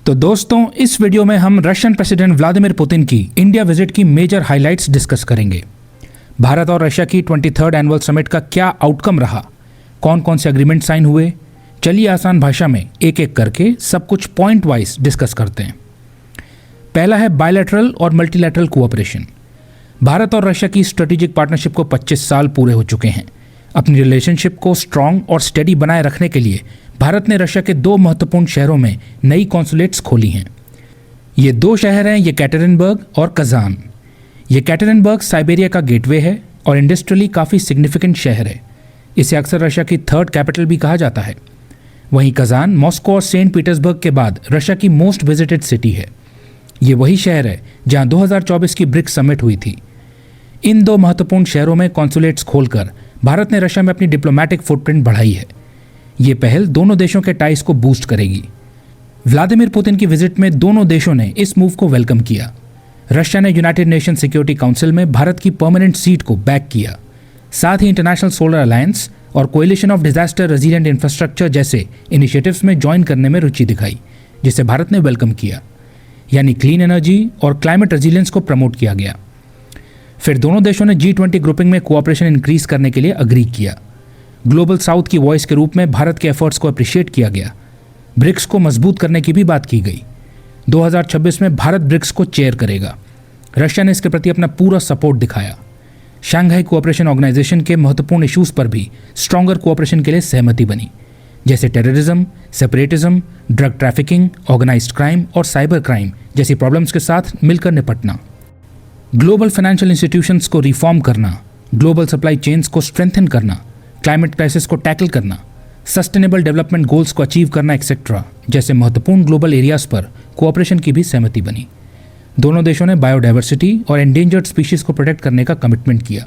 तो दोस्तों, इस वीडियो में हम रशियन प्रेसिडेंट व्लादिमीर पुतिन की इंडिया विजिट की मेजर हाइलाइट्स डिस्कस करेंगे। भारत और रशिया की 23rd एनुअल समिट का क्या आउटकम रहा, कौन कौन से एग्रीमेंट साइन हुए, चलिए आसान भाषा में एक एक करके सब कुछ पॉइंट वाइज डिस्कस करते हैं। पहला है बायलैटरल और मल्टीलैटरल कोऑपरेशन। भारत और रशिया की स्ट्रेटेजिक पार्टनरशिप को 25 साल पूरे हो चुके हैं। अपनी रिलेशनशिप को स्ट्रांग और स्टेडी बनाए रखने के लिए भारत ने रशिया के 2 महत्वपूर्ण शहरों में नई कॉन्सुलेट्स खोली हैं। ये 2 शहर हैं येकैटेरिनबर्ग और कजान। येकैटेरिनबर्ग साइबेरिया का गेटवे है और इंडस्ट्रियली काफ़ी सिग्निफिकेंट शहर है। इसे अक्सर रशिया की 3rd कैपिटल भी कहा जाता है। वहीं कजान मॉस्को और सेंट पीटर्सबर्ग के बाद रशिया की मोस्ट विजिटेड सिटी है। ये वही शहर है जहां 2024 की ब्रिक्स समिट हुई थी। इन 2 महत्वपूर्ण शहरों में कॉन्सुलेट्स खोलकर भारत ने रशिया में अपनी डिप्लोमैटिक फुटप्रिंट बढ़ाई है। ये पहल दोनों देशों के टाइज को बूस्ट करेगी। व्लादिमीर पुतिन की विजिट में दोनों देशों ने इस मूव को वेलकम किया। रशिया ने यूनाइटेड नेशन सिक्योरिटी काउंसिल में भारत की परमानेंट सीट को बैक किया। साथ ही इंटरनेशनल सोलर अलायंस और coalition of disaster resilient infrastructure जैसे इनिशिएटिव्स में ज्वाइन करने में रुचि दिखाई, जिसे भारत ने वेलकम किया। यानी क्लीन एनर्जी और क्लाइमेट रेजिलियंस को प्रमोट किया गया। फिर दोनों देशों ने G20 ग्रुपिंग में कोऑपरेशन इंक्रीज करने के लिए अग्री किया। ग्लोबल साउथ की वॉइस के रूप में भारत के एफर्ट्स को अप्रिशिएट किया गया। ब्रिक्स को मजबूत करने की भी बात की गई। 2026 में भारत ब्रिक्स को चेयर करेगा। रशिया ने इसके प्रति अपना पूरा सपोर्ट दिखाया। शंघाई कोऑपरेशन ऑर्गेनाइजेशन के महत्वपूर्ण इश्यूज पर भी स्ट्रॉन्गर कोऑपरेशन के लिए सहमति बनी, जैसे terrorism, separatism, drug trafficking, organised crime और साइबर क्राइम जैसी प्रॉब्लम्स के साथ मिलकर निपटना। ग्लोबल फाइनेंशियल इंस्टीट्यूशंस को रिफॉर्म करना, ग्लोबल सप्लाई चेन्स को स्ट्रेंथन करना, क्लाइमेट क्राइसिस को टैकल करना, सस्टेनेबल डेवलपमेंट गोल्स को अचीव करना एक्सेट्रा जैसे महत्वपूर्ण ग्लोबल एरियाज पर कोऑपरेशन की भी सहमति बनी। दोनों देशों ने बायोडाइवर्सिटी और एंडेंजर्ड स्पीशीज को प्रोटेक्ट करने का कमिटमेंट किया,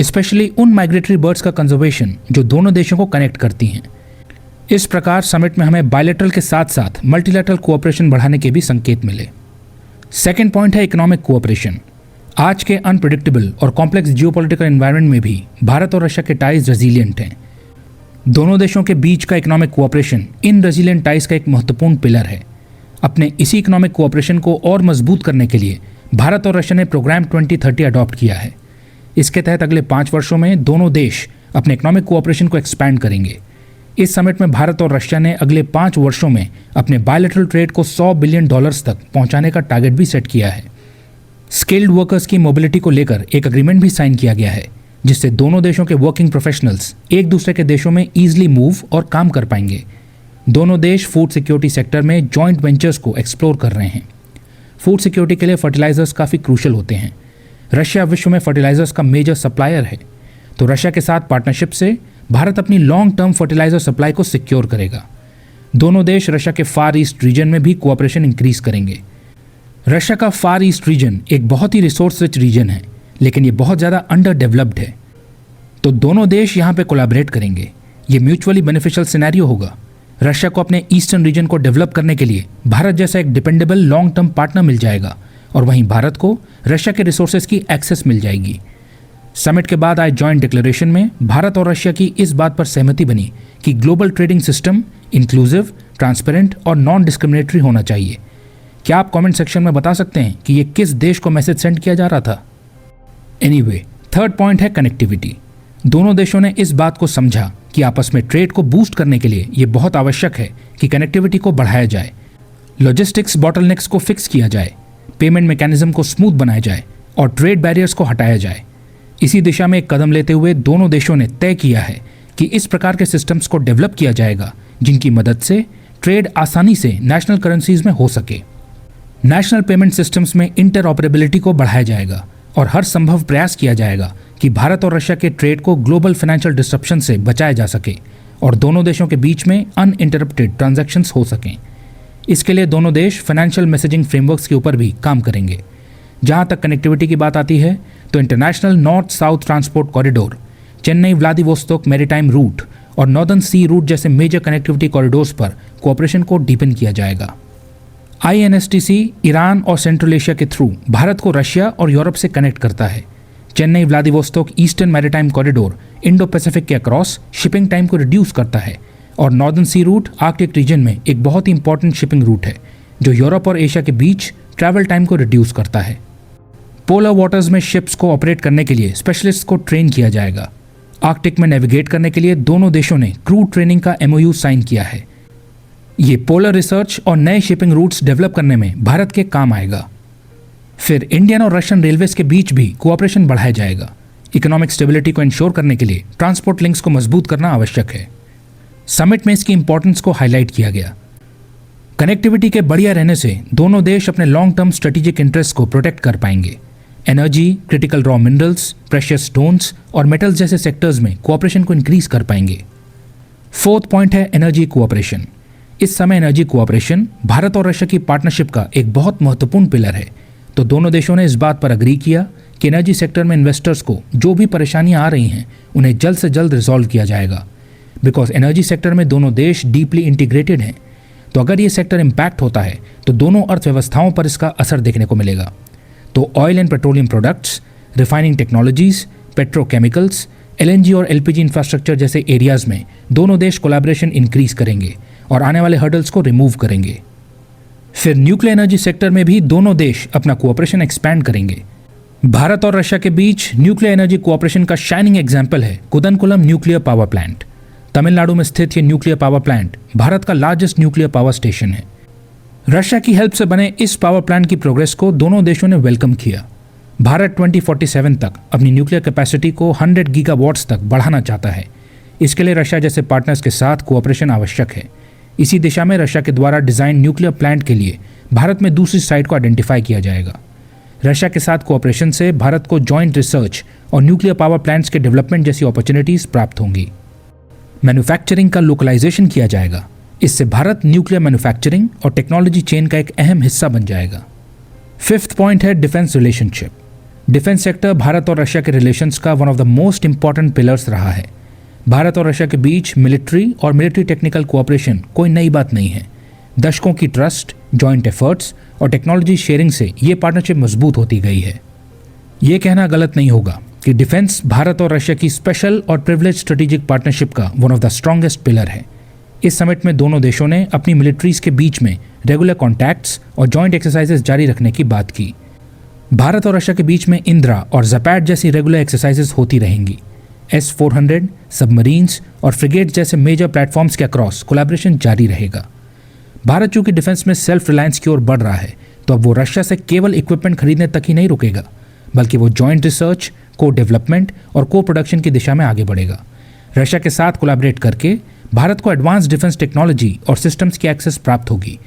स्पेशली उन माइग्रेटरी बर्ड्स का कंजर्वेशन जो दोनों देशों को कनेक्ट करती हैं। इस प्रकार समिट में हमें बायलैटरल के साथ साथ मल्टीलैटरल कोऑपरेशन बढ़ाने के भी संकेत मिले। सेकेंड पॉइंट है इकोनॉमिक कोऑपरेशन। आज के अनप्रेडिक्टेबल और कॉम्प्लेक्स जियोपॉलिटिकल एनवायरनमेंट में भी भारत और रशिया के टाइज रेजिलिएंट हैं। दोनों देशों के बीच का इकोनॉमिक कोऑपरेशन इन रेजिलिएंट टाइज का एक महत्वपूर्ण पिलर है। अपने इसी इकोनॉमिक कोऑपरेशन को और मजबूत करने के लिए भारत और रशिया ने प्रोग्राम 2030 अडॉप्ट किया है। इसके तहत अगले 5 वर्षों में दोनों देश अपने इकोनॉमिक कोऑपरेशन को एक्सपैंड करेंगे। इस समिट में भारत और रशिया ने अगले 5 वर्षों में अपने बायलैटरल ट्रेड को $100 बिलियन तक पहुंचाने का टारगेट भी सेट किया है। स्किल्ड वर्कर्स की मोबिलिटी को लेकर एक एग्रीमेंट भी साइन किया गया है, जिससे दोनों देशों के वर्किंग प्रोफेशनल्स एक दूसरे के देशों में ईजिली मूव और काम कर पाएंगे। दोनों देश फूड सिक्योरिटी सेक्टर में जॉइंट वेंचर्स को एक्सप्लोर कर रहे हैं। फूड सिक्योरिटी के लिए फर्टिलाइजर्स काफ़ी क्रूशल होते हैं। रशिया विश्व में फर्टिलाइजर्स का मेजर सप्लायर है, तो रशिया के साथ पार्टनरशिप से भारत अपनी लॉन्ग टर्म फर्टिलाइजर सप्लाई को सिक्योर करेगा। दोनों देश रशिया के फार ईस्ट रीजन में भी कोऑपरेशन इंक्रीज करेंगे। रशिया का फार ईस्ट रीजन एक बहुत ही रिसोर्स रिच रीजन है, लेकिन ये बहुत ज़्यादा अंडर डेवलप्ड है, तो दोनों देश यहाँ पे कोलैबोरेट करेंगे। ये म्यूचुअली बेनिफिशियल सिनेरियो होगा। रशिया को अपने ईस्टर्न रीजन को डेवलप करने के लिए भारत जैसा एक डिपेंडेबल लॉन्ग टर्म पार्टनर मिल जाएगा, और वहीं भारत को रशिया के रिसोर्सेज की एक्सेस मिल जाएगी। समिट के बाद आए जॉइंट डिक्लेरेशन में भारत और रशिया की इस बात पर सहमति बनी कि global trading system inclusive, transparent और नॉन डिस्क्रिमिनेटरी होना चाहिए। क्या आप कमेंट सेक्शन में बता सकते हैं कि ये किस देश को मैसेज सेंड किया जा रहा था? एनीवे, थर्ड पॉइंट है कनेक्टिविटी। दोनों देशों ने इस बात को समझा कि आपस में ट्रेड को बूस्ट करने के लिए ये बहुत आवश्यक है कि कनेक्टिविटी को बढ़ाया जाए, लॉजिस्टिक्स बॉटलनेक्स को फिक्स किया जाए, पेमेंट मैकेनिज्म को स्मूथ बनाया जाए और ट्रेड बैरियर्स को हटाया जाए। इसी दिशा में एक कदम लेते हुए दोनों देशों ने तय किया है कि इस प्रकार के सिस्टम्स को डेवलप किया जाएगा जिनकी मदद से ट्रेड आसानी से नेशनल करेंसीज में हो सके। नेशनल पेमेंट सिस्टम्स में इंटरऑपरेबिलिटी को बढ़ाया जाएगा और हर संभव प्रयास किया जाएगा कि भारत और रशिया के ट्रेड को ग्लोबल फाइनेंशियल डिस्ट्रप्शन से बचाया जा सके और दोनों देशों के बीच में अनइंटरप्टेड ट्रांजैक्शंस हो सकें। इसके लिए दोनों देश फाइनेंशियल मैसेजिंग फ्रेमवर्क्स के ऊपर भी काम करेंगे। जहां तक कनेक्टिविटी की बात आती है तो international north south transport corridor, Chennai Vladivostok maritime route और नॉर्दर्न सी रूट जैसे मेजर कनेक्टिविटी कॉरिडोर्स पर कोऑपरेशन को डीपन किया जाएगा। INSTC ईरान और सेंट्रल एशिया के थ्रू भारत को रशिया और यूरोप से कनेक्ट करता है। Chennai Vladivostok eastern maritime corridor Indo Pacific के अक्रॉस शिपिंग टाइम को रिड्यूस करता है और northern sea route Arctic region में एक बहुत ही इंपॉर्टेंट शिपिंग रूट है, जो यूरोप और एशिया के बीच ट्रैवल टाइम को रिड्यूस करता है। पोलर वाटर्स में शिप्स को ऑपरेट करने के लिए स्पेशलिस्ट को ट्रेन किया जाएगा। आर्कटिक में नेविगेट करने के लिए दोनों देशों ने क्रू ट्रेनिंग का MOU साइन किया है। ये पोलर रिसर्च और नए शिपिंग रूट्स डेवलप करने में भारत के काम आएगा। फिर इंडियन और रशियन रेलवेज के बीच भी कोऑपरेशन बढ़ाया जाएगा। इकोनॉमिक स्टेबिलिटी को इंश्योर करने के लिए ट्रांसपोर्ट लिंक्स को मजबूत करना आवश्यक है। समिट में इसकी इंपॉर्टेंस को हाईलाइट किया गया। कनेक्टिविटी के बढ़िया रहने से दोनों देश अपने लॉन्ग टर्म स्ट्रेटेजिक इंटरेस्ट को प्रोटेक्ट कर पाएंगे। Energy, critical raw minerals, precious stones और मेटल्स जैसे सेक्टर्स में कोऑपरेशन को इंक्रीज कर पाएंगे। फोर्थ पॉइंट है एनर्जी कोऑपरेशन। इस समय एनर्जी कोऑपरेशन भारत और रशिया की पार्टनरशिप का एक बहुत महत्वपूर्ण पिलर है। तो दोनों देशों ने इस बात पर अग्री किया कि एनर्जी सेक्टर में इन्वेस्टर्स को जो भी परेशानियां आ रही हैं उन्हें जल्द से जल्द रिजॉल्व किया जाएगा। बिकॉज एनर्जी सेक्टर में दोनों देश डीपली इंटीग्रेटेड हैं। तो अगर ये सेक्टर इम्पैक्ट होता है तो दोनों अर्थव्यवस्थाओं पर इसका असर देखने को मिलेगा। तो oil and petroleum products, refining technologies, petrochemicals, LNG और LPG इंफ्रास्ट्रक्चर जैसे एरियाज में दोनों देश कोलैबोरेशन इंक्रीज करेंगे और आने वाले हर्डल्स को रिमूव करेंगे। फिर न्यूक्लियर एनर्जी सेक्टर में भी दोनों देश अपना कोऑपरेशन एक्सपैंड करेंगे। भारत और रशिया के बीच न्यूक्लियर एनर्जी कोऑपरेशन का शाइनिंग एग्जाम्पल है कुदनकुलम न्यूक्लियर पावर प्लांट। तमिलनाडु में स्थित ये न्यूक्लियर पावर प्लांट भारत का लार्जेस्ट न्यूक्लियर पावर स्टेशन है। रशिया की हेल्प से बने इस पावर प्लांट की प्रोग्रेस को दोनों देशों ने वेलकम किया। भारत 2047 तक अपनी न्यूक्लियर कैपेसिटी को 100 गीगावाट्स तक बढ़ाना चाहता है। इसके लिए रशिया जैसे पार्टनर्स के साथ कोऑपरेशन आवश्यक है। इसी दिशा में रशिया के द्वारा डिजाइन न्यूक्लियर प्लांट के लिए भारत में दूसरी साइट को आइडेंटिफाई किया जाएगा। रशिया के साथ कोऑपरेशन से भारत को जॉइंट रिसर्च और न्यूक्लियर पावर प्लांट्स के डेवलपमेंट जैसी अपॉर्चुनिटीज प्राप्त होंगी। मैन्युफैक्चरिंग का लोकलाइजेशन किया जाएगा। इससे भारत न्यूक्लियर मैन्युफैक्चरिंग और टेक्नोलॉजी चेन का एक अहम हिस्सा बन जाएगा। फिफ्थ पॉइंट है defence relationship. Defence sector Bharat और रशिया के रिलेशंस का one of the most important pillars रहा है। भारत और रशिया के बीच मिलिट्री और मिलिट्री टेक्निकल कोऑपरेशन कोई नई बात नहीं है। दशकों की ट्रस्ट, जॉइंट एफर्ट्स और टेक्नोलॉजी शेयरिंग से ये पार्टनरशिप मजबूत होती गई है। ये कहना गलत नहीं होगा कि डिफेंस भारत और रशिया की स्पेशल और प्रिविलेज स्ट्रेटेजिक पार्टनरशिप का one of the strongest pillar है। इस समिट में दोनों देशों ने अपनी मिलिट्रीज के बीच में रेगुलर कॉन्टैक्ट्स और जॉइंट एक्सरसाइजेस जारी रखने की बात की। भारत और रशिया के बीच में इंद्रा और ज़पैड जैसी रेगुलर एक्सरसाइजेस होती रहेंगी। S-400, सबमरीन्स और फ्रिगेट्स जैसे मेजर प्लेटफॉर्म्स के अक्रॉस कोलैबोरेशन जारी रहेगा। भारत चूंकि डिफेंस में सेल्फ रिलायंस की ओर बढ़ रहा है, तो अब वो रशिया से केवल इक्विपमेंट खरीदने तक ही नहीं रुकेगा, बल्कि वो जॉइंट रिसर्च, को डेवलपमेंट और को प्रोडक्शन की दिशा में आगे बढ़ेगा। रशिया के साथ कोलैबोरेट करके भारत को एडवांस डिफेंस टेक्नोलॉजी और सिस्टम्स की एक्सेस प्राप्त होगी,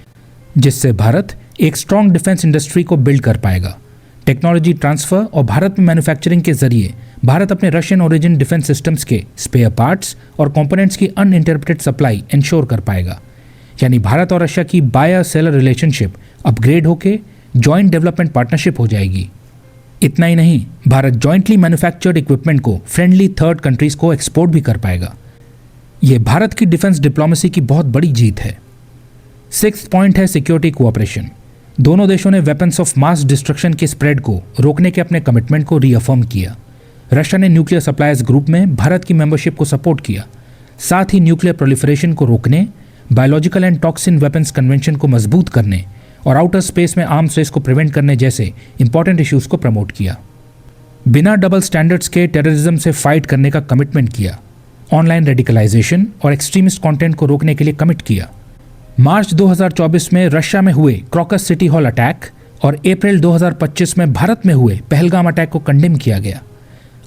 जिससे भारत एक स्ट्रॉन्ग डिफेंस इंडस्ट्री को बिल्ड कर पाएगा। टेक्नोलॉजी ट्रांसफर और भारत में मैन्युफैक्चरिंग के जरिए भारत अपने रशियन ओरिजिन डिफेंस सिस्टम्स के स्पेयर पार्ट्स और कंपोनेंट्स की अनइंटरप्रेटेड सप्लाई इंश्योर कर पाएगा। यानी भारत और रशिया की बायर सेलर रिलेशनशिप अपग्रेड होकर जॉइंट डेवलपमेंट पार्टनरशिप हो जाएगी। इतना ही नहीं, भारत जॉइंटली मैन्युफैक्चर्ड इक्विपमेंट को फ्रेंडली थर्ड कंट्रीज को एक्सपोर्ट भी कर पाएगा। यह भारत की डिफेंस डिप्लोमेसी की बहुत बड़ी जीत है। सिक्स्थ पॉइंट है सिक्योरिटी कोऑपरेशन। दोनों देशों ने वेपन्स ऑफ मास डिस्ट्रक्शन के स्प्रेड को रोकने के अपने कमिटमेंट को रीअफर्म किया। रशिया ने न्यूक्लियर सप्लायर्स ग्रुप में भारत की मेंबरशिप को सपोर्ट किया। साथ ही न्यूक्लियर प्रोलिफरेशन को रोकने, biological and toxin weapons convention को मजबूत करने और आउटर स्पेस में आर्म्स रेस को प्रिवेंट करने जैसे इंपॉर्टेंट इश्यूज को प्रमोट किया। बिना डबल स्टैंडर्ड्स के टेररिज्म से फाइट करने का कमिटमेंट किया। ऑनलाइन रेडिकलाइजेशन और एक्सट्रीमिस्ट कंटेंट को रोकने के लिए कमिट किया। मार्च 2024 में रशिया में हुए क्रॉकस सिटी हॉल अटैक और अप्रैल 2025 में भारत में हुए पहलगाम अटैक को कंडेम किया गया।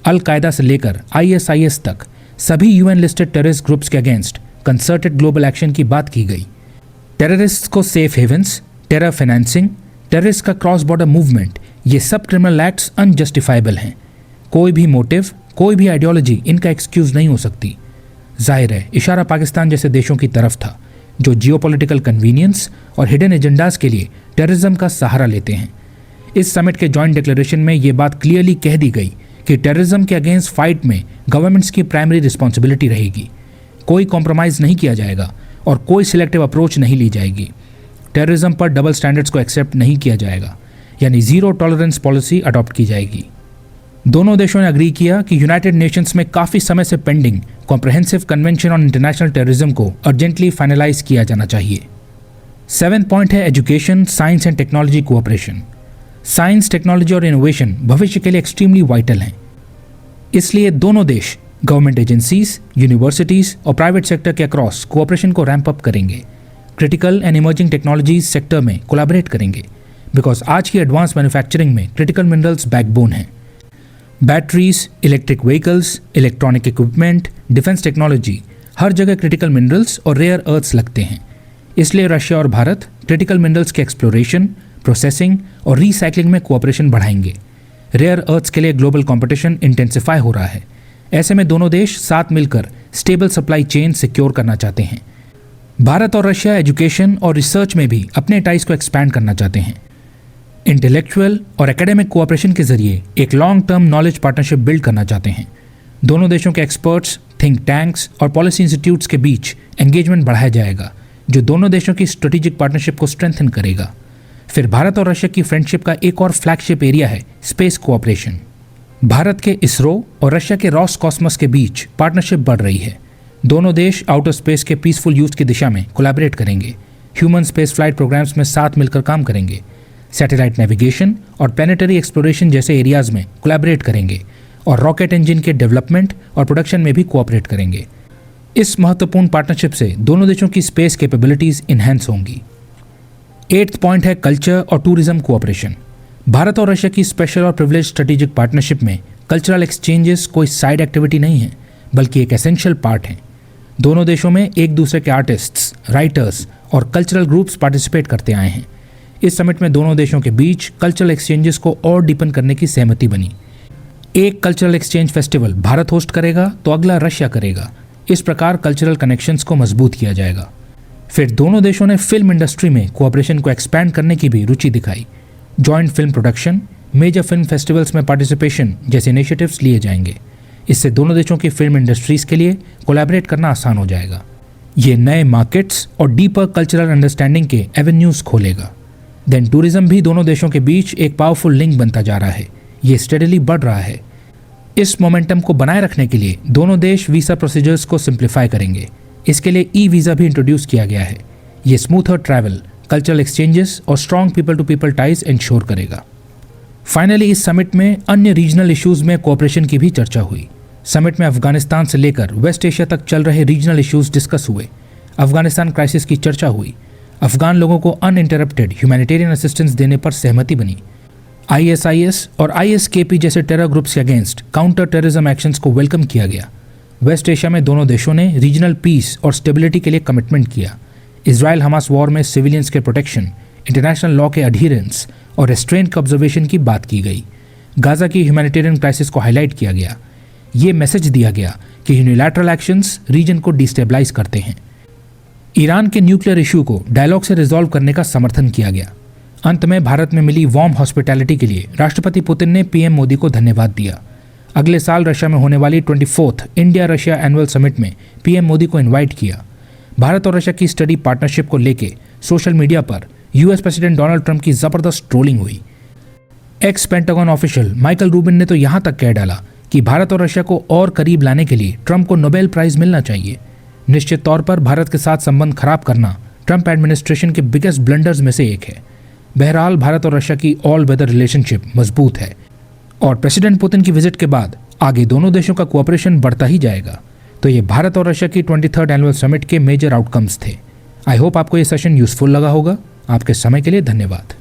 अल कायदा से लेकर ISIS तक सभी UN लिस्टेड टेररिस्ट ग्रुप्स के अगेंस्ट कंसर्टेड ग्लोबल एक्शन की बात की गई। टेररिस्ट को safe havens, terror financing, terrorist का क्रॉस बॉर्डर मूवमेंट, ये सब क्रिमिनल एक्ट्स अनजस्टिफाइबल हैं। कोई भी मोटिव, कोई भी आइडियोलॉजी इनका एक्सक्यूज नहीं हो सकती। जाहिर है इशारा पाकिस्तान जैसे देशों की तरफ था, जो जियोपॉलिटिकल कन्वीनियंस और हिडन एजेंडाज के लिए टेररिज्म का सहारा लेते हैं। इस समिट के जॉइंट डिक्लेरेशन में ये बात क्लियरली कह दी गई कि टेररिज्म के अगेंस्ट फाइट में गवर्नमेंट्स की प्राइमरी रिस्पॉन्सिबिलिटी रहेगी। कोई कॉम्प्रोमाइज़ नहीं किया जाएगा और कोई सिलेक्टिव अप्रोच नहीं ली जाएगी। टेररिज्म पर डबल स्टैंडर्ड्स को एक्सेप्ट नहीं किया जाएगा, यानी जीरो टॉलरेंस पॉलिसी अडॉप्ट की जाएगी। दोनों देशों ने अग्री किया कि यूनाइटेड नेशंस में काफ़ी समय से pending comprehensive convention on international terrorism को अर्जेंटली फाइनलाइज किया जाना चाहिए। 7th पॉइंट है education, science and technology cooperation. Science, technology और इनोवेशन भविष्य के लिए एक्सट्रीमली वाइटल हैं। इसलिए दोनों देश गवर्नमेंट एजेंसीज, यूनिवर्सिटीज और प्राइवेट सेक्टर के अक्रॉस कोऑपरेशन को रैंप अप करेंगे। Critical and emerging technologies sector में कोलैबोरेट करेंगे, बिकॉज आज की एडवांस मैन्युफैक्चरिंग में क्रिटिकल मिनरल्स बैकबोन हैं। Batteries, electric vehicles, electronic equipment, defence technology, हर जगह क्रिटिकल मिनरल्स और रेयर अर्थ्स लगते हैं। इसलिए रशिया और भारत क्रिटिकल मिनरल्स के एक्सप्लोरेशन, प्रोसेसिंग और रिसाइकलिंग में कोऑपरेशन बढ़ाएंगे। रेयर अर्थ्स के लिए ग्लोबल कंपटीशन इंटेंसिफाई हो रहा है। ऐसे में दोनों देश साथ मिलकर स्टेबल सप्लाई चेन सिक्योर करना चाहते हैं। भारत और रशिया एजुकेशन और रिसर्च में भी अपने टाइज को एक्सपैंड करना चाहते हैं। इंटेलेक्चुअल और एकेडमिक कोऑपरेशन के जरिए एक long term knowledge partnership build करना चाहते हैं। दोनों देशों के एक्सपर्ट्स, थिंक टैंक्स और पॉलिसी इंस्टीट्यूट्स के बीच एंगेजमेंट बढ़ाया जाएगा, जो दोनों देशों की स्ट्रेटेजिक पार्टनरशिप को स्ट्रेंथन करेगा। फिर भारत और रशिया की फ्रेंडशिप का एक और फ्लैगशिप एरिया है स्पेस कोऑपरेशन। भारत के इसरो और रशिया के रॉसकॉस्मोस के बीच पार्टनरशिप बढ़ रही है। दोनों देश आउटर स्पेस के पीसफुल यूज की दिशा में कोलैबोरेट करेंगे। ह्यूमन स्पेस फ्लाइट प्रोग्राम्स में साथ मिलकर काम करेंगे। सैटेलाइट नेविगेशन और प्लैनेटरी एक्सप्लोरेशन जैसे एरियाज में कोलैबोरेट करेंगे और रॉकेट इंजन के डेवलपमेंट और प्रोडक्शन में भी कोऑपरेट करेंगे। इस महत्वपूर्ण पार्टनरशिप से दोनों देशों की स्पेस कैपेबिलिटीज इन्हेंस होंगी। 8th पॉइंट है कल्चर और टूरिज्म कोऑपरेशन। भारत और रशिया की स्पेशल और प्रिविलेज स्ट्रेटेजिक पार्टनरशिप में कल्चरल एक्सचेंजेस कोई साइड एक्टिविटी नहीं है, बल्कि एक एसेंशियल पार्ट है। दोनों देशों में एक दूसरे के आर्टिस्ट्स, राइटर्स और कल्चरल ग्रुप्स पार्टिसिपेट करते आए हैं। इस समिट में दोनों देशों के बीच कल्चरल एक्सचेंजेस को और डीपन करने की सहमति बनी। एक cultural exchange festival Bharat host करेगा तो अगला रशिया करेगा। इस प्रकार कल्चरल कनेक्शंस को मजबूत किया जाएगा। फिर दोनों देशों ने फिल्म इंडस्ट्री में कोऑपरेशन को एक्सपैंड करने की भी रुचि दिखाई। Joint film production, major film festivals में पार्टिसिपेशन जैसे इनिशिएटिव्स लिए जाएंगे। इससे दोनों देशों की फिल्म इंडस्ट्रीज के लिए कोलैबोरेट करना आसान हो जाएगा। ये नए मार्केट्स और डीपर कल्चरल अंडरस्टैंडिंग के एवेन्यूज खोलेगा। देन टूरिज्म भी दोनों देशों के बीच एक पावरफुल लिंक बनता जा रहा है। ये स्टेडली बढ़ रहा है। इस मोमेंटम को बनाए रखने के लिए दोनों देश वीज़ा प्रोसीजर्स को सिंप्लीफाई करेंगे। इसके लिए ई वीज़ा भी इंट्रोड्यूस किया गया है। ये स्मूथर ट्रैवल, कल्चरल एक्सचेंजेस और strong people to people ties ensure करेगा। फाइनली इस समिट में अन्य रीजनल इश्यूज में कोऑपरेशन की भी चर्चा हुई। समिट में अफगानिस्तान से लेकर वेस्ट एशिया तक चल रहे रीजनल इश्यूज डिस्कस हुए। अफगानिस्तान क्राइसिस की चर्चा हुई। अफगान लोगों को अनइंटरप्टेड ह्यूमैनिटेरियन असिस्टेंस देने पर सहमति बनी। ISIS और ISKP जैसे टेरर ग्रुप्स के अगेंस्ट काउंटर टेररिज्म एक्शंस को वेलकम किया गया। वेस्ट एशिया में दोनों देशों ने रीजनल पीस और स्टेबिलिटी के लिए कमिटमेंट किया। इजराइल हमास वॉर में सिविलियंस के प्रोटेक्शन, इंटरनेशनल लॉ के अडहिरेंस और रेस्ट्रेंट के ऑब्जर्वेशन की बात की गई। गाजा की ह्यूमैनिटेरियन क्राइसिस को हाईलाइट किया गया। ये मैसेज दिया गया कि यूनिलैटरल एक्शंस रीजन को डिस्टेबलाइज करते हैं। ईरान के न्यूक्लियर इशू को डायलॉग से रिजॉल्व करने का समर्थन किया गया। अंत में भारत में मिली वार्म हॉस्पिटैलिटी के लिए राष्ट्रपति पुतिन ने पीएम मोदी को धन्यवाद दिया। अगले साल रशिया में होने वाली 24th India Russia annual summit में पीएम मोदी को इनवाइट किया। भारत और रशिया की स्टडी पार्टनरशिप को लेके सोशल मीडिया पर यूएस प्रेसिडेंट डोनाल्ड ट्रंप की जबरदस्त ट्रोलिंग हुई। X pentagon official Michael Rubin ने तो यहां तक कह डाला कि भारत और रशिया को और करीब लाने के लिए ट्रंप को नोबेल प्राइज मिलना चाहिए। निश्चित तौर पर भारत के साथ संबंध खराब करना ट्रंप एडमिनिस्ट्रेशन के बिगेस्ट ब्लंडर्स में से एक है। बहरहाल भारत और रशिया की ऑल वेदर रिलेशनशिप मजबूत है और प्रेसिडेंट पुतिन की विजिट के बाद आगे दोनों देशों का कोऑपरेशन बढ़ता ही जाएगा। तो ये भारत और रशिया की 23rd एनुअल समिट के मेजर आउटकम्स थे। आई होप आपको ये सेशन यूजफुल लगा होगा। आपके समय के लिए धन्यवाद।